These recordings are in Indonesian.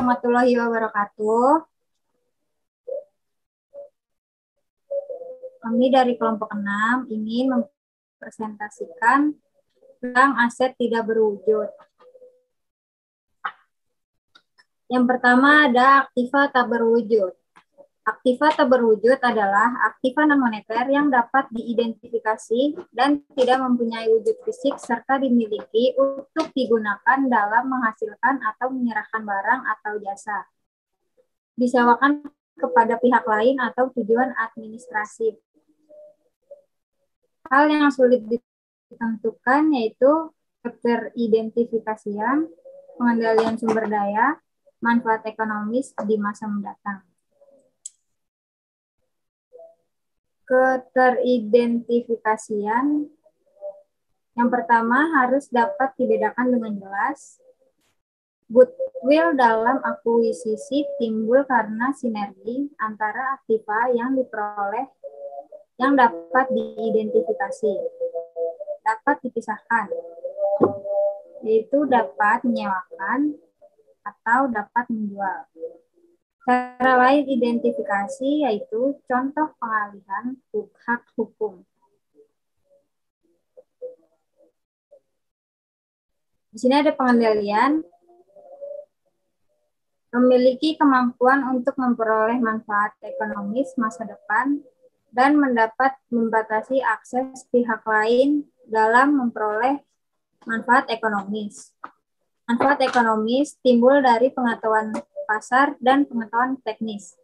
warahmatullahi wabarakatuh. Kami dari kelompok 6 ingin mempresentasikan tentang aset tidak berwujud. Yang pertama ada aktiva tak berwujud. Aktiva tak berwujud adalah aktiva non-moneter yang dapat diidentifikasi dan tidak mempunyai wujud fisik serta dimiliki untuk digunakan dalam menghasilkan atau menyerahkan barang atau jasa. Disewakan kepada pihak lain atau tujuan administrasi. Hal yang sulit ditentukan yaitu keteridentifikasian, pengendalian sumber daya, manfaat ekonomis di masa mendatang. Keteridentifikasian yang pertama harus dapat dibedakan dengan jelas. Goodwill dalam akuisisi timbul karena sinergi antara aktiva yang diperoleh yang dapat diidentifikasi, dapat dipisahkan, yaitu dapat menyewakan atau dapat menjual. Cara lain identifikasi yaitu contoh pengalihan hak hukum. Di sini ada pengendalian, memiliki kemampuan untuk memperoleh manfaat ekonomis masa depan dan mendapat membatasi akses pihak lain dalam memperoleh manfaat ekonomis. Manfaat ekonomis timbul dari pengetahuan pasar dan pengetahuan teknis.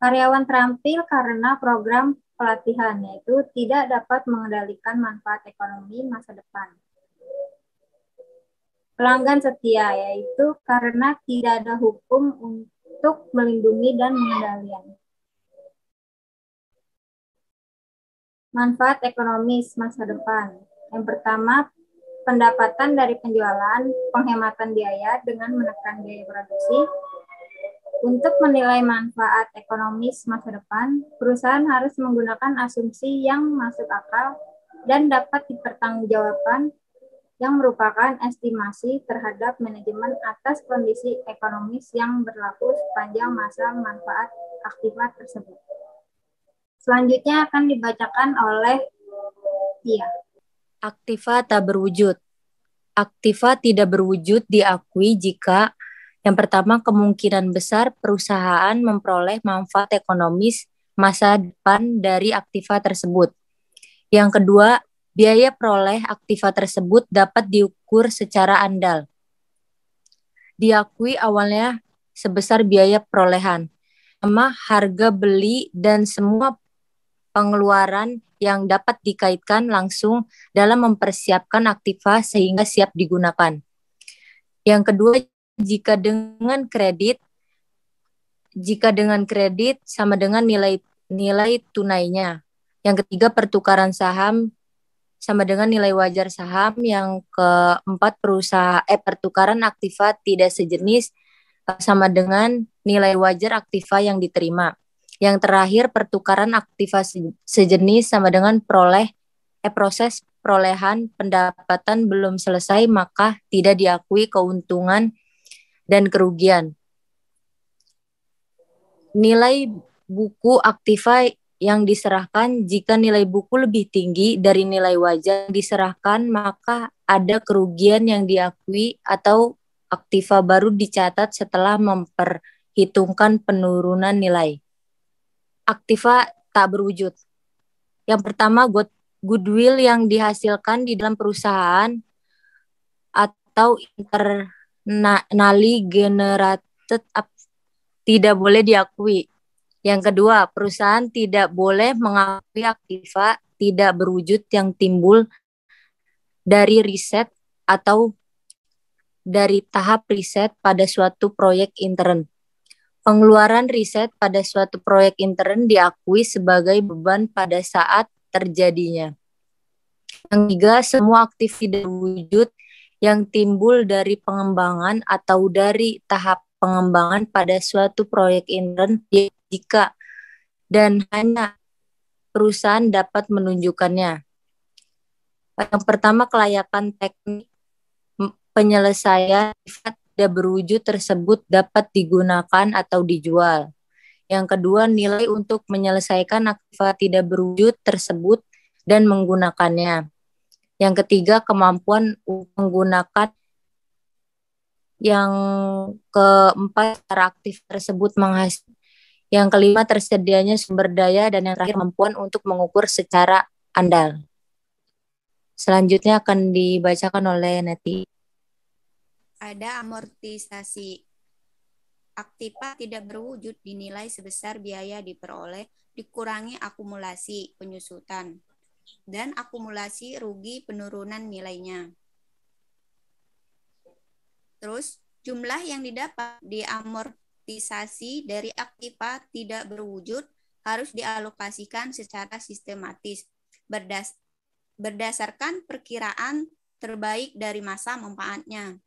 Karyawan terampil karena program pelatihan, yaitu tidak dapat mengendalikan manfaat ekonomi masa depan. Pelanggan setia, yaitu karena tidak ada hukum untuk melindungi dan mengendalikan. Manfaat ekonomis masa depan. Yang pertama, pendapatan dari penjualan, penghematan biaya dengan menekan biaya produksi. Untuk menilai manfaat ekonomis masa depan, perusahaan harus menggunakan asumsi yang masuk akal dan dapat dipertanggungjawabkan yang merupakan estimasi terhadap manajemen atas kondisi ekonomis yang berlaku sepanjang masa manfaat aktiva tersebut. Selanjutnya akan dibacakan oleh Tia. Aktiva tak berwujud. Aktiva tidak berwujud diakui jika yang pertama, kemungkinan besar perusahaan memperoleh manfaat ekonomis masa depan dari aktiva tersebut. Yang kedua, biaya peroleh aktiva tersebut dapat diukur secara andal. Diakui awalnya sebesar biaya perolehan, sama harga beli dan semua pengeluaran yang dapat dikaitkan langsung dalam mempersiapkan aktiva sehingga siap digunakan. Yang kedua, jika dengan kredit sama dengan nilai tunainya. Yang ketiga, pertukaran saham sama dengan nilai wajar saham. Yang keempat, pertukaran aktiva tidak sejenis sama dengan nilai wajar aktiva yang diterima. Yang terakhir, pertukaran aktiva sejenis sama dengan proses perolehan pendapatan belum selesai, maka tidak diakui keuntungan dan kerugian. Nilai buku aktiva yang diserahkan, jika nilai buku lebih tinggi dari nilai wajar diserahkan, maka ada kerugian yang diakui atau aktiva baru dicatat setelah memperhitungkan penurunan nilai. Aktiva tak berwujud. Yang pertama, goodwill yang dihasilkan di dalam perusahaan atau internally generated tidak boleh diakui. Yang kedua, perusahaan tidak boleh mengakui aktiva tidak berwujud yang timbul dari riset atau dari tahap riset pada suatu proyek intern. Pengeluaran riset pada suatu proyek intern diakui sebagai beban pada saat terjadinya. Yang ketiga, semua aktif tidak berwujud yang timbul dari pengembangan atau dari tahap pengembangan pada suatu proyek intern jika dan hanya perusahaan dapat menunjukkannya. Yang pertama, kelayakan teknik penyelesaian tidak berwujud tersebut dapat digunakan atau dijual. Yang kedua, nilai untuk menyelesaikan aktiva tidak berwujud tersebut dan menggunakannya. Yang ketiga, kemampuan menggunakan. Yang keempat, cara aktif tersebut menghasilkan. Yang kelima, tersedianya sumber daya. Dan yang terakhir, kemampuan untuk mengukur secara andal. Selanjutnya akan dibacakan oleh Neti. Ada amortisasi. Aktiva tidak berwujud dinilai sebesar biaya diperoleh dikurangi akumulasi penyusutan dan akumulasi rugi penurunan nilainya. Terus jumlah yang didapat di amortisasi dari aktiva tidak berwujud harus dialokasikan secara sistematis berdasarkan perkiraan terbaik dari masa manfaatnya.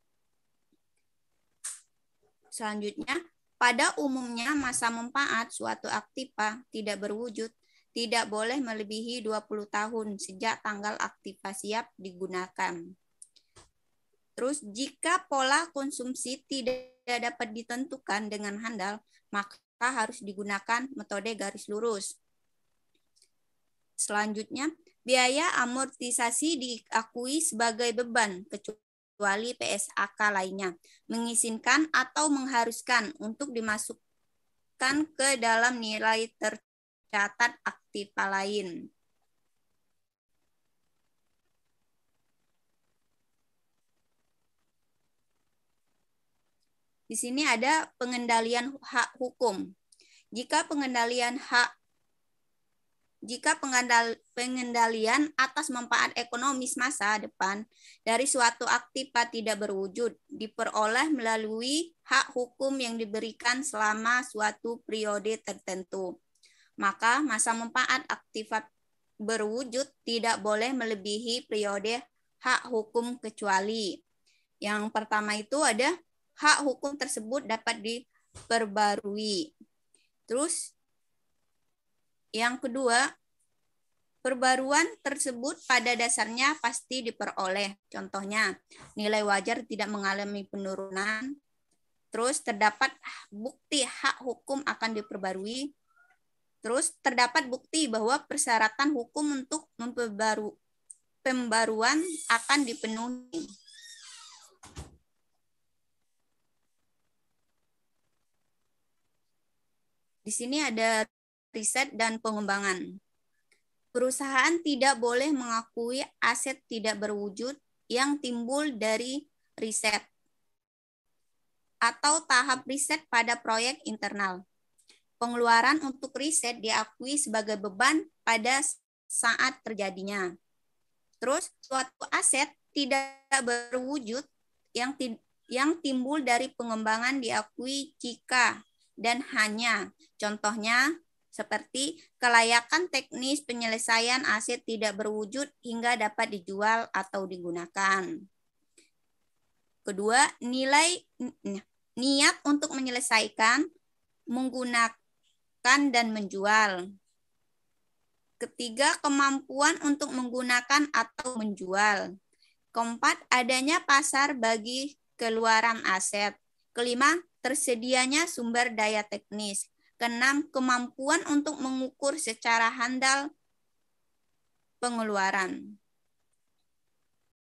Selanjutnya, pada umumnya masa manfaat suatu aktiva tidak berwujud tidak boleh melebihi 20 tahun sejak tanggal aktiva siap digunakan. Terus, jika pola konsumsi tidak dapat ditentukan dengan handal, maka harus digunakan metode garis lurus. Selanjutnya, biaya amortisasi diakui sebagai beban kecuali PSAK lainnya, mengizinkan atau mengharuskan untuk dimasukkan ke dalam nilai tercatat aktiva lain. Di sini ada pengendalian hak hukum. Jika pengendalian pengendalian atas manfaat ekonomis masa depan dari suatu aktiva tidak berwujud diperoleh melalui hak hukum yang diberikan selama suatu periode tertentu, maka masa manfaat aktiva berwujud tidak boleh melebihi periode hak hukum kecuali. Yang pertama itu ada hak hukum tersebut dapat diperbarui. Terus yang kedua, perbaruan tersebut pada dasarnya pasti diperoleh. Contohnya, nilai wajar tidak mengalami penurunan. Terus terdapat bukti hak hukum akan diperbarui. Terus terdapat bukti bahwa persyaratan hukum untuk pembaruan akan dipenuhi. Di sini ada riset dan pengembangan. Perusahaan tidak boleh mengakui aset tidak berwujud yang timbul dari riset atau tahap riset pada proyek internal. Pengeluaran untuk riset diakui sebagai beban pada saat terjadinya. Terus suatu aset tidak berwujud yang timbul dari pengembangan diakui jika dan hanya. Contohnya seperti kelayakan teknis penyelesaian aset tidak berwujud hingga dapat dijual atau digunakan. Kedua, niat untuk menyelesaikan, menggunakan, dan menjual. Ketiga, kemampuan untuk menggunakan atau menjual. Keempat, adanya pasar bagi keluaran aset. Kelima, tersedianya sumber daya teknis. Keenam, kemampuan untuk mengukur secara handal pengeluaran.